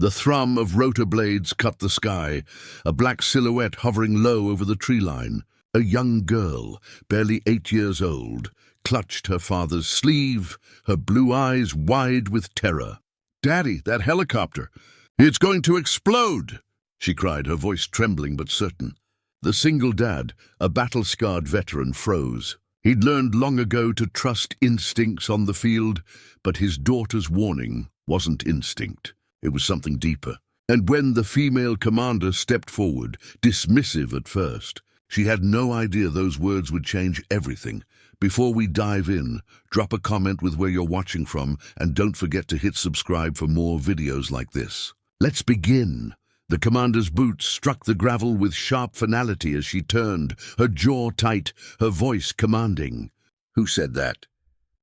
The thrum of rotor blades cut the sky, a black silhouette hovering low over the tree line. A young girl, barely 8 years old, clutched her father's sleeve, her blue eyes wide with terror. "Daddy, that helicopter! It's going to explode!" she cried, her voice trembling but certain. The single dad, a battle-scarred veteran, froze. He'd learned long ago to trust instincts on the field, but his daughter's warning wasn't instinct. It was something deeper. And when the female commander stepped forward, dismissive at first, she had no idea those words would change everything. Before we dive in, drop a comment with where you're watching from, and don't forget to hit subscribe for more videos like this. Let's begin. The commander's boots struck the gravel with sharp finality as she turned, her jaw tight, her voice commanding. Who said that?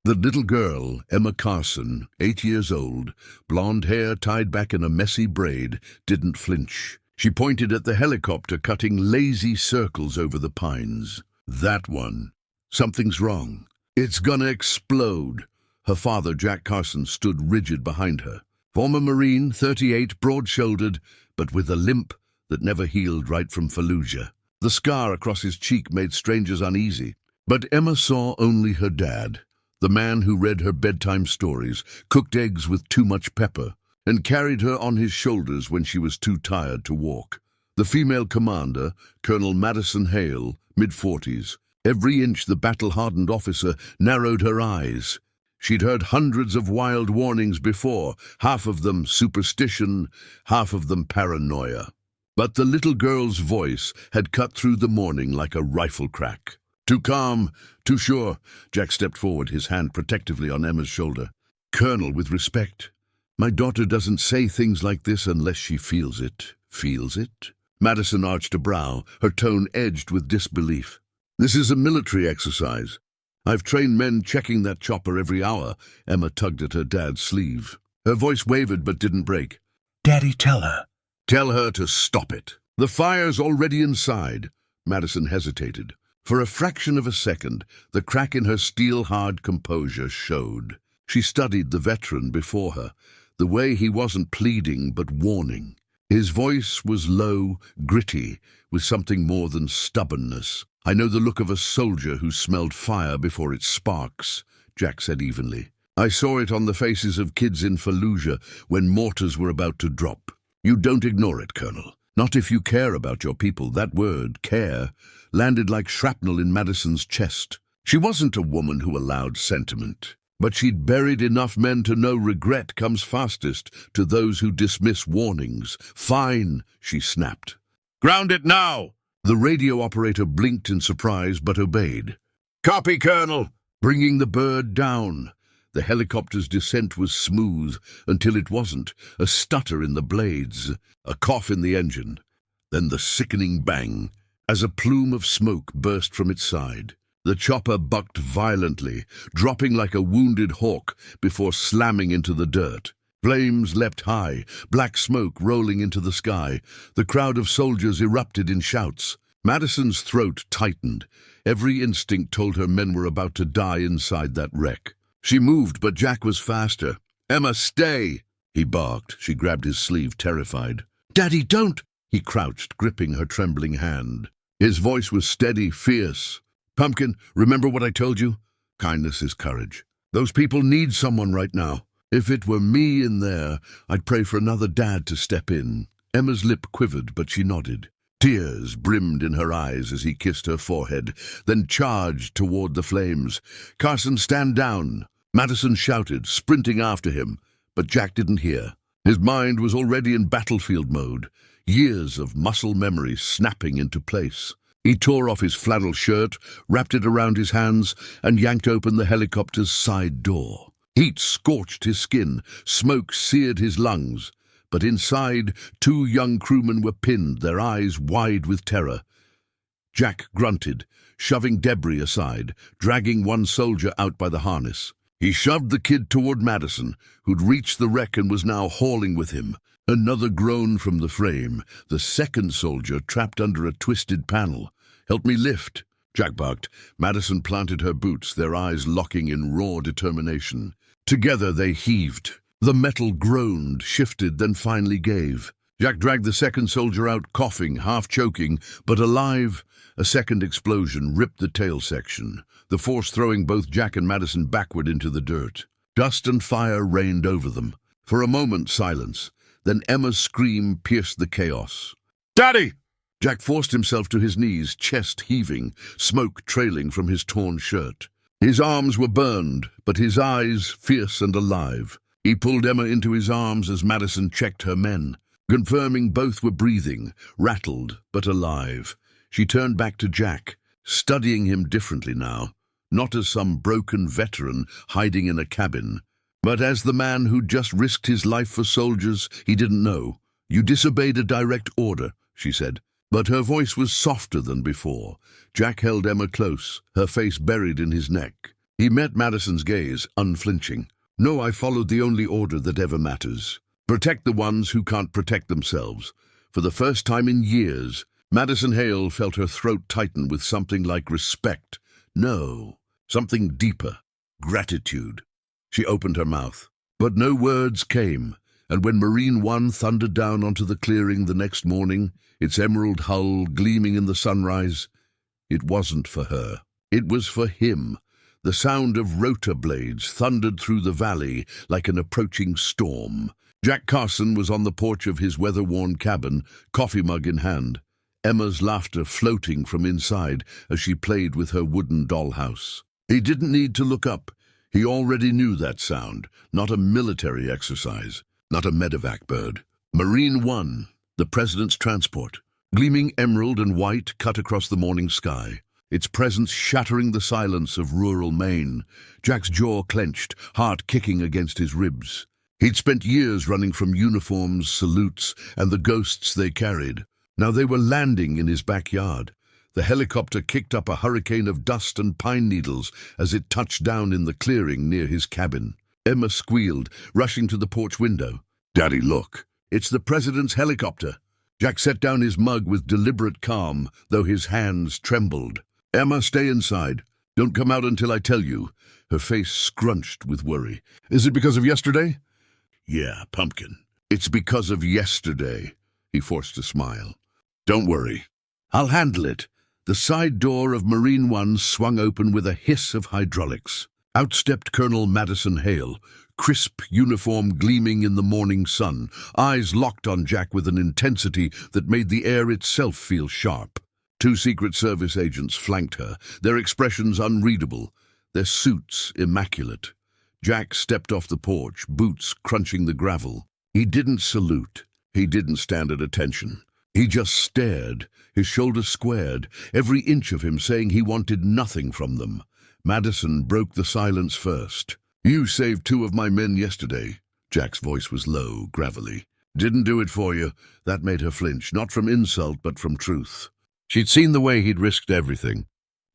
The little girl, Emma Carson, 8 years old, blonde hair tied back in a messy braid, didn't flinch. She pointed at the helicopter cutting lazy circles over the pines. That one. Something's wrong. It's gonna explode. Her father, Jack Carson, stood rigid behind her. Former Marine, 38, broad-shouldered, but with a limp that never healed right from Fallujah. The scar across his cheek made strangers uneasy. But Emma saw only her dad, the man who read her bedtime stories, cooked eggs with too much pepper, and carried her on his shoulders when she was too tired to walk. The female commander, Colonel Madison Hale, mid-40s, every inch the battle-hardened officer narrowed her eyes. She'd heard hundreds of wild warnings before, half of them superstition, half of them paranoia. But the little girl's voice had cut through the morning like a rifle crack. "Too calm, too sure." Jack stepped forward, his hand protectively on Emma's shoulder. "Colonel, with respect, my daughter doesn't say things like this unless she feels it." "Feels it?" Madison arched a brow, her tone edged with disbelief. "This is a military exercise. I've trained men checking that chopper every hour." Emma tugged at her dad's sleeve. Her voice wavered but didn't break. "Daddy, tell her." "Tell her to stop it. The fire's already inside." Madison hesitated. For a fraction of a second, the crack in her steel-hard composure showed. She studied the veteran before her, the way he wasn't pleading but warning. His voice was low, gritty, with something more than stubbornness. "I know the look of a soldier who smelled fire before it sparks," Jack said evenly. "I saw it on the faces of kids in Fallujah when mortars were about to drop. You don't ignore it, Colonel. Not if you care about your people." That word, care, landed like shrapnel in Madison's chest. She wasn't a woman who allowed sentiment, but she'd buried enough men to know regret comes fastest to those who dismiss warnings. "Fine," she snapped. "Ground it now!" The radio operator blinked in surprise but obeyed. "Copy, Colonel." Bringing the bird down. The helicopter's descent was smooth until it wasn't. A stutter in the blades, a cough in the engine. Then the sickening bang as a plume of smoke burst from its side. The chopper bucked violently, dropping like a wounded hawk before slamming into the dirt. Flames leapt high, black smoke rolling into the sky. The crowd of soldiers erupted in shouts. Madison's throat tightened. Every instinct told her men were about to die inside that wreck. She moved, but Jack was faster. "Emma, stay!" he barked. She grabbed his sleeve, terrified. "Daddy, don't!" He crouched, gripping her trembling hand. His voice was steady, fierce. "Pumpkin, remember what I told you? Kindness is courage. Those people need someone right now. If it were me in there, I'd pray for another dad to step in." Emma's lip quivered, but she nodded. Tears brimmed in her eyes as he kissed her forehead, then charged toward the flames. "Carson, stand down!" Madison shouted, sprinting after him, but Jack didn't hear. His mind was already in battlefield mode, years of muscle memory snapping into place. He tore off his flannel shirt, wrapped it around his hands, and yanked open the helicopter's side door. Heat scorched his skin, smoke seared his lungs. But inside, 2 young crewmen were pinned, their eyes wide with terror. Jack grunted, shoving debris aside, dragging one soldier out by the harness. He shoved the kid toward Madison, who'd reached the wreck and was now hauling with him. Another groan from the frame, the second soldier trapped under a twisted panel. "Help me lift," Jack barked. Madison planted her boots, their eyes locking in raw determination. Together they heaved. The metal groaned, shifted, then finally gave. Jack dragged the second soldier out, coughing, half choking, but alive. A second explosion ripped the tail section, the force throwing both Jack and Madison backward into the dirt. Dust and fire rained over them. For a moment, silence. Then Emma's scream pierced the chaos. "Daddy!" Jack forced himself to his knees, chest heaving, smoke trailing from his torn shirt. His arms were burned, but his eyes fierce and alive. He pulled Emma into his arms as Madison checked her men, confirming both were breathing, rattled but alive. She turned back to Jack, studying him differently now, not as some broken veteran hiding in a cabin, but as the man who'd just risked his life for soldiers he didn't know. "You disobeyed a direct order," she said. But her voice was softer than before. Jack held Emma close, her face buried in his neck. He met Madison's gaze, unflinching. "No, I followed the only order that ever matters. Protect the ones who can't protect themselves." For the first time in years, Madison Hale felt her throat tighten with something like respect. No, something deeper. Gratitude. She opened her mouth. But no words came, and when Marine One thundered down onto the clearing the next morning, its emerald hull gleaming in the sunrise, it wasn't for her. It was for him. The sound of rotor blades thundered through the valley like an approaching storm. Jack Carson was on the porch of his weather-worn cabin, coffee mug in hand, Emma's laughter floating from inside as she played with her wooden dollhouse. He didn't need to look up. He already knew that sound, not a military exercise, not a medevac bird. Marine One, the president's transport, gleaming emerald and white cut across the morning sky, its presence shattering the silence of rural Maine. Jack's jaw clenched, heart kicking against his ribs. He'd spent years running from uniforms, salutes, and the ghosts they carried. Now they were landing in his backyard. The helicopter kicked up a hurricane of dust and pine needles as it touched down in the clearing near his cabin. Emma squealed, rushing to the porch window. "Daddy, look. It's the president's helicopter." Jack set down his mug with deliberate calm, though his hands trembled. "Emma, stay inside. Don't come out until I tell you." Her face scrunched with worry. "Is it because of yesterday?" "Yeah, pumpkin. It's because of yesterday." He forced a smile. "Don't worry. I'll handle it." The side door of Marine One swung open with a hiss of hydraulics. Out stepped Colonel Madison Hale, crisp uniform gleaming in the morning sun, eyes locked on Jack with an intensity that made the air itself feel sharp. Two Secret Service agents flanked her, their expressions unreadable, their suits immaculate. Jack stepped off the porch, boots crunching the gravel. He didn't salute. He didn't stand at attention. He just stared, his shoulders squared, every inch of him saying he wanted nothing from them. Madison broke the silence first. "You saved 2 of my men yesterday." Jack's voice was low, gravelly. "Didn't do it for you." That made her flinch, not from insult, but from truth. She'd seen the way he'd risked everything.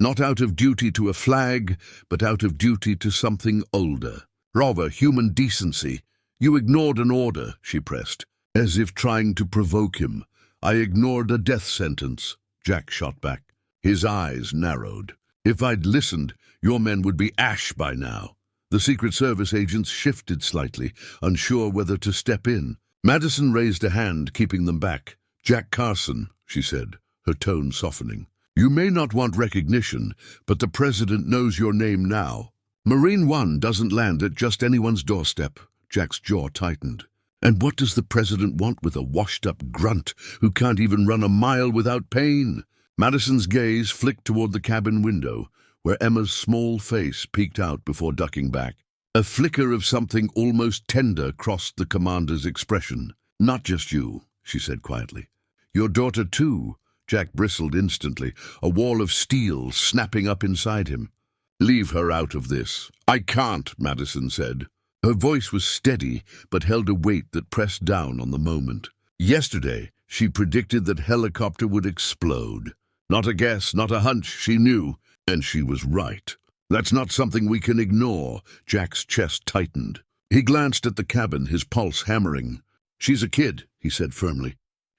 Not out of duty to a flag, but out of duty to something older. Rather, human decency. "You ignored an order," she pressed, as if trying to provoke him. "I ignored a death sentence," Jack shot back. His eyes narrowed. "If I'd listened, your men would be ash by now." The Secret Service agents shifted slightly, unsure whether to step in. Madison raised a hand, keeping them back. "Jack Carson," she said, her tone softening. "You may not want recognition, but the president knows your name now." Marine One doesn't land at just anyone's doorstep. Jack's jaw tightened. And what does the president want with a washed-up grunt who can't even run a mile without pain? Madison's gaze flicked toward the cabin window, where Emma's small face peeked out before ducking back. A flicker of something almost tender crossed the commander's expression. "Not just you," she said quietly. "Your daughter, too." Jack bristled instantly, a wall of steel snapping up inside him. "Leave her out of this." "I can't," Madison said. Her voice was steady, but held a weight that pressed down on the moment. Yesterday, she predicted that helicopter would explode. Not a guess, not a hunch, she knew, and she was right. "That's not something we can ignore." Jack's chest tightened. He glanced at the cabin, his pulse hammering. "She's a kid," he said firmly.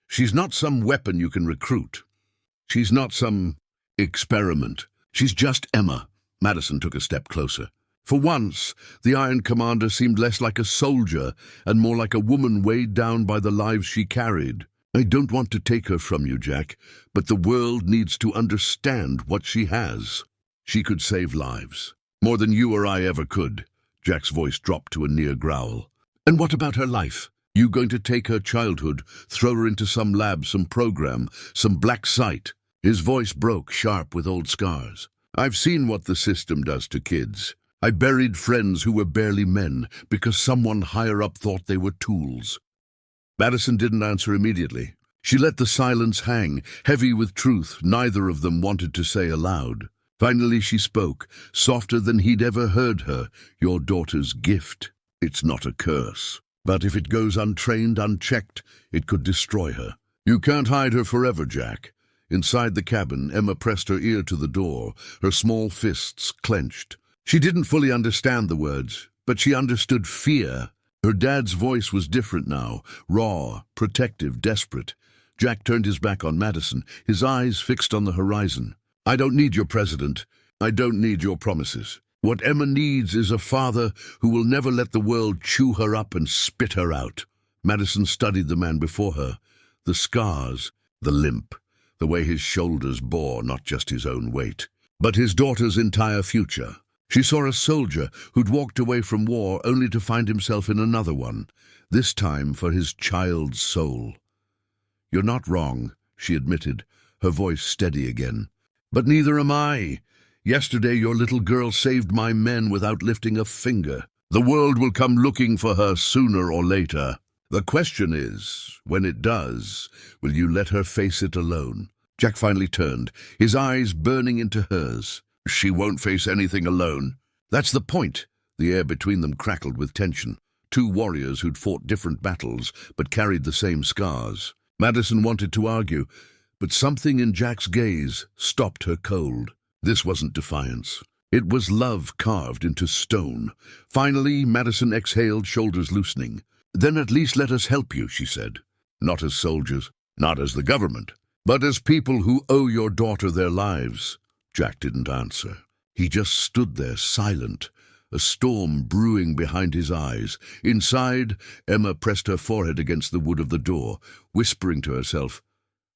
"She's not some weapon you can recruit. She's not some experiment. She's just Emma." Madison took a step closer. For once, the Iron Commander seemed less like a soldier and more like a woman weighed down by the lives she carried. I don't want to take her from you, Jack, but the world needs to understand what she has. She could save lives. More than you or I ever could. Jack's voice dropped to a near growl. And what about her life? You going to take her childhood, throw her into some lab, some program, some black site? His voice broke, sharp with old scars. I've seen what the system does to kids. I buried friends who were barely men because someone higher up thought they were tools. Madison didn't answer immediately. She let the silence hang, heavy with truth neither of them wanted to say aloud. Finally she spoke, softer than he'd ever heard her. Your daughter's gift. It's not a curse. But if it goes untrained, unchecked, it could destroy her. You can't hide her forever, Jack. Inside the cabin, Emma pressed her ear to the door, her small fists clenched. She didn't fully understand the words, but she understood fear. Her dad's voice was different now, raw, protective, desperate. Jack turned his back on Madison, his eyes fixed on the horizon. I don't need your president. I don't need your promises. What Emma needs is a father who will never let the world chew her up and spit her out. Madison studied the man before her. The scars, the limp, the way his shoulders bore not just his own weight, but his daughter's entire future. She saw a soldier who'd walked away from war only to find himself in another one, this time for his child's soul. You're not wrong, she admitted, her voice steady again. But neither am I. Yesterday your little girl saved my men without lifting a finger. The world will come looking for her sooner or later. The question is, when it does, will you let her face it alone? Jack finally turned, his eyes burning into hers. She won't face anything alone. That's the point. The air between them crackled with tension. Two warriors who'd fought different battles, but carried the same scars. Madison wanted to argue, but something in Jack's gaze stopped her cold. This wasn't defiance. It was love carved into stone. Finally, Madison exhaled, shoulders loosening. Then at least let us help you, she said. Not as soldiers, not as the government, but as people who owe your daughter their lives. Jack didn't answer. He just stood there, silent, a storm brewing behind his eyes. Inside, Emma pressed her forehead against the wood of the door, whispering to herself,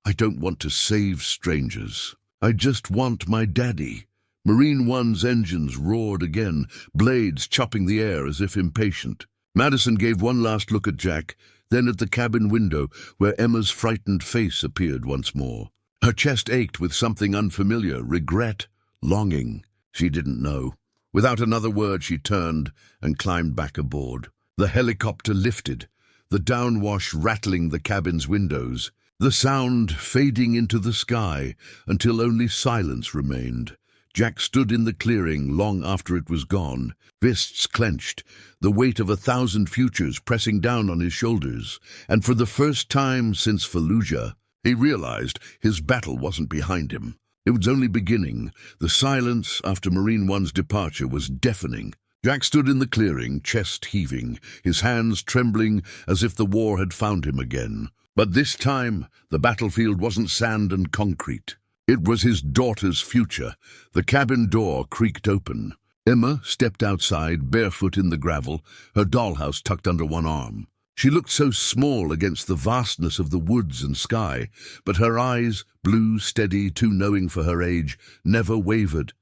I don't want to save strangers. I just want my daddy. Marine One's engines roared again, blades chopping the air as if impatient. Madison gave one last look at Jack, then at the cabin window, where Emma's frightened face appeared once more. Her chest ached with something unfamiliar, regret, longing. She didn't know. Without another word, she turned and climbed back aboard. The helicopter lifted, the downwash rattling the cabin's windows, the sound fading into the sky until only silence remained. Jack stood in the clearing long after it was gone, fists clenched, the weight of 1,000 futures pressing down on his shoulders, and for the first time since Fallujah, he realized his battle wasn't behind him. It was only beginning. The silence after Marine One's departure was deafening. Jack stood in the clearing, chest heaving, his hands trembling as if the war had found him again. But this time, the battlefield wasn't sand and concrete. It was his daughter's future. The cabin door creaked open. Emma stepped outside, barefoot in the gravel, her dollhouse tucked under one arm. She looked so small against the vastness of the woods and sky, but her eyes, blue, steady, too knowing for her age, never wavered.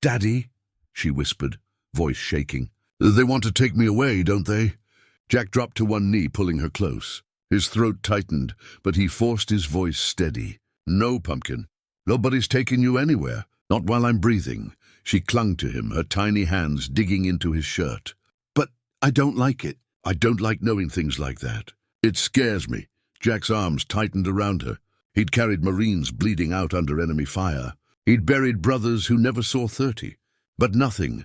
"Daddy," she whispered, voice shaking. "They want to take me away, don't they?" Jack dropped to one knee, pulling her close. His throat tightened, but he forced his voice steady. "No, Pumpkin. Nobody's taking you anywhere. Not while I'm breathing." She clung to him, her tiny hands digging into his shirt. "But I don't like it. I don't like knowing things like that. It scares me." Jack's arms tightened around her. He'd carried Marines bleeding out under enemy fire. He'd buried brothers who never saw 30. But nothing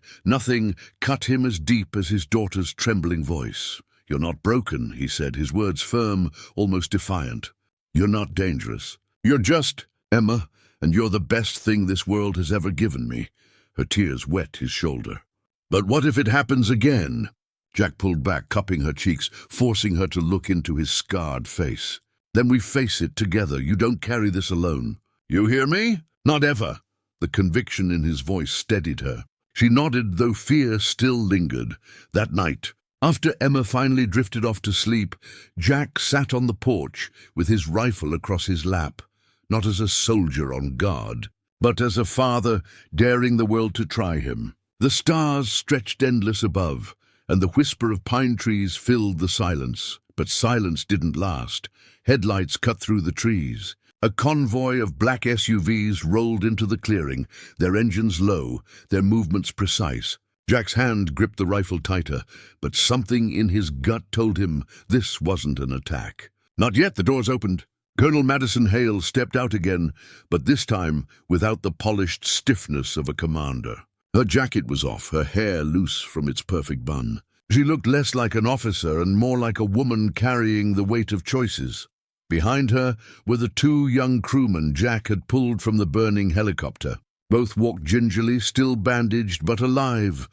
cut him as deep as his daughter's trembling voice. "You're not broken," he said, his words firm, almost defiant. "You're not dangerous. You're just Emma, and you're the best thing this world has ever given me." Her tears wet his shoulder. "But what if it happens again?" Jack pulled back, cupping her cheeks, forcing her to look into his scarred face. "Then we face it together. You don't carry this alone. You hear me? Not ever." The conviction in his voice steadied her. She nodded, though fear still lingered. That night, after Emma finally drifted off to sleep, Jack sat on the porch with his rifle across his lap, not as a soldier on guard, but as a father daring the world to try him. The stars stretched endless above, and the whisper of pine trees filled the silence. But silence didn't last. Headlights cut through the trees. A convoy of black SUVs rolled into the clearing, their engines low, their movements precise. Jack's hand gripped the rifle tighter, but something in his gut told him this wasn't an attack. Not yet. The doors opened. Colonel Madison Hale stepped out again, but this time without the polished stiffness of a commander. Her jacket was off, her hair loose from its perfect bun. She looked less like an officer and more like a woman carrying the weight of choices. Behind her were the two young crewmen Jack had pulled from the burning helicopter. Both walked gingerly, still bandaged, but alive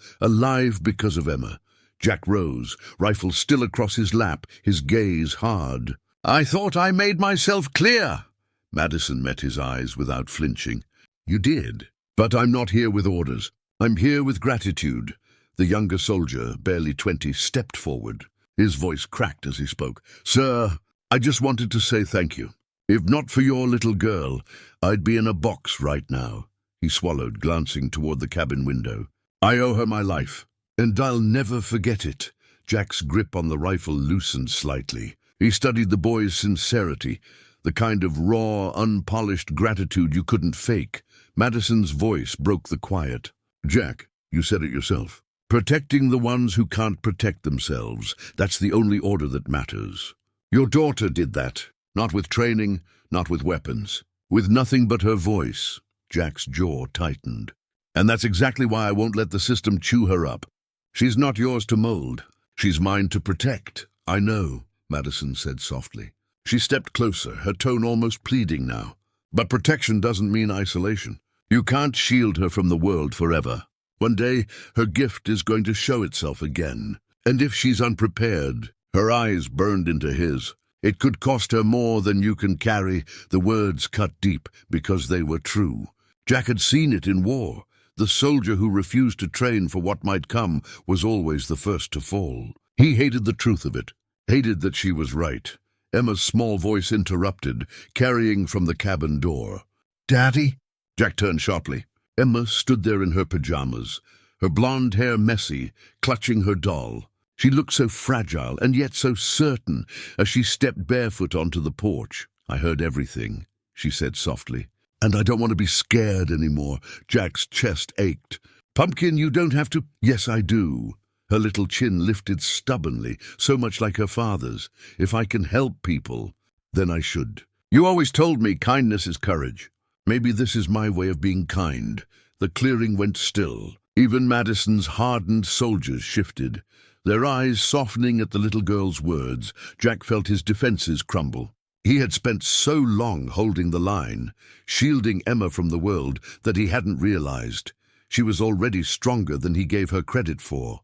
because of Emma. Jack rose, rifle still across his lap, his gaze hard. "I thought I made myself clear." Madison met his eyes without flinching. "You did, but I'm not here with orders. I'm here with gratitude." The younger soldier, barely 20, stepped forward. His voice cracked as he spoke. "Sir, I just wanted to say thank you. If not for your little girl, I'd be in a box right now." He swallowed, glancing toward the cabin window. "I owe her my life, and I'll never forget it." Jack's grip on the rifle loosened slightly. He studied the boy's sincerity, the kind of raw, unpolished gratitude you couldn't fake. Madison's voice broke the quiet. "Jack, you said it yourself. Protecting the ones who can't protect themselves, that's the only order that matters. Your daughter did that, not with training, not with weapons, with nothing but her voice." Jack's jaw tightened. "And that's exactly why I won't let the system chew her up. She's not yours to mold. She's mine to protect." "I know," Madison said softly. She stepped closer, her tone almost pleading now. "But protection doesn't mean isolation. You can't shield her from the world forever. One day, her gift is going to show itself again. And if she's unprepared," her eyes burned into his, "it could cost her more than you can carry." The words cut deep because they were true. Jack had seen it in war. The soldier who refused to train for what might come was always the first to fall. He hated the truth of it, hated that she was right. Emma's small voice interrupted, carrying from the cabin door. "Daddy?" Jack turned sharply. Emma stood there in her pajamas, her blonde hair messy, clutching her doll. She looked so fragile and yet so certain as she stepped barefoot onto the porch. "I heard everything," she said softly. "And I don't want to be scared anymore." Jack's chest ached. "Pumpkin, you don't have to." "Yes, I do." Her little chin lifted stubbornly, so much like her father's. "If I can help people, then I should. You always told me kindness is courage. Maybe this is my way of being kind." The clearing went still. Even Madison's hardened soldiers shifted, their eyes softening at the little girl's words. Jack felt his defenses crumble. He had spent so long holding the line, shielding Emma from the world, that he hadn't realized. She was already stronger than he gave her credit for.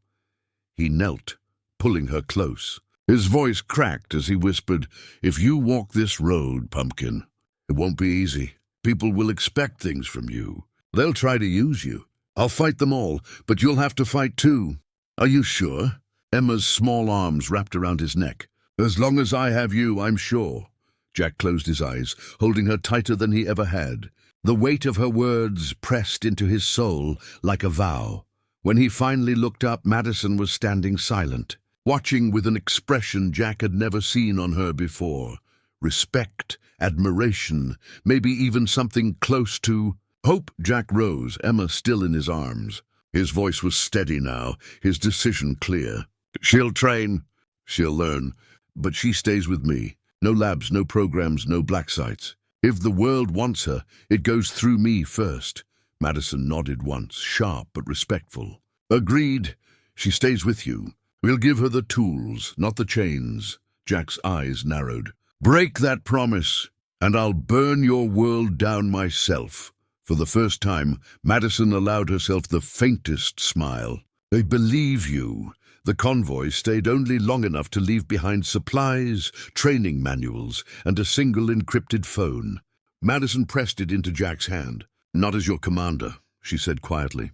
He knelt, pulling her close. His voice cracked as he whispered, "If you walk this road, Pumpkin, it won't be easy. People will expect things from you. They'll try to use you. I'll fight them all, but you'll have to fight too." "Are you sure?" Emma's small arms wrapped around his neck. "As long as I have you, I'm sure." Jack closed his eyes, holding her tighter than he ever had. The weight of her words pressed into his soul like a vow. When he finally looked up, Madison was standing silent, watching with an expression Jack had never seen on her before. Respect, admiration, maybe even something close to hope. Jack rose, Emma still in his arms. His voice was steady now, his decision clear. "She'll train, she'll learn, but she stays with me. No labs, no programs, no black sites. If the world wants her, it goes through me first." Madison nodded once, sharp but respectful. "Agreed. She stays with you. We'll give her the tools, not the chains." Jack's eyes narrowed. "Break that promise, and I'll burn your world down myself." For the first time, Madison allowed herself the faintest smile. "I believe you." The convoy stayed only long enough to leave behind supplies, training manuals, and a single encrypted phone. Madison pressed it into Jack's hand. "Not as your commander," she said quietly,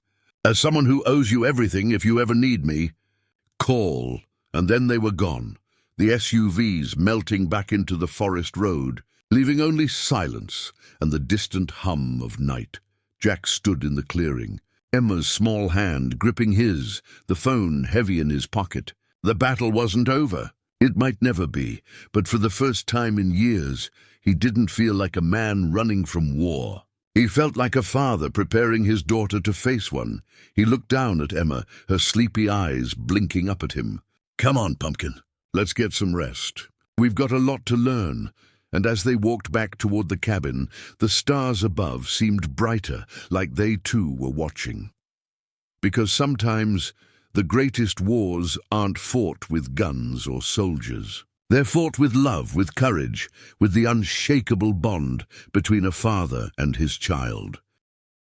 As someone who owes you everything if you ever need me, call." And then they were gone, the SUVs melting back into the forest road, leaving only silence and the distant hum of night. Jack stood in the clearing, Emma's small hand gripping his, the phone heavy in his pocket. The battle wasn't over. It might never be, but for the first time in years, he didn't feel like a man running from war. He felt like a father preparing his daughter to face one. He looked down at Emma, her sleepy eyes blinking up at him. "Come on, Pumpkin. Let's get some rest. We've got a lot to learn." And as they walked back toward the cabin, the stars above seemed brighter, like they too were watching. Because sometimes the greatest wars aren't fought with guns or soldiers. They're fought with love, with courage, with the unshakable bond between a father and his child.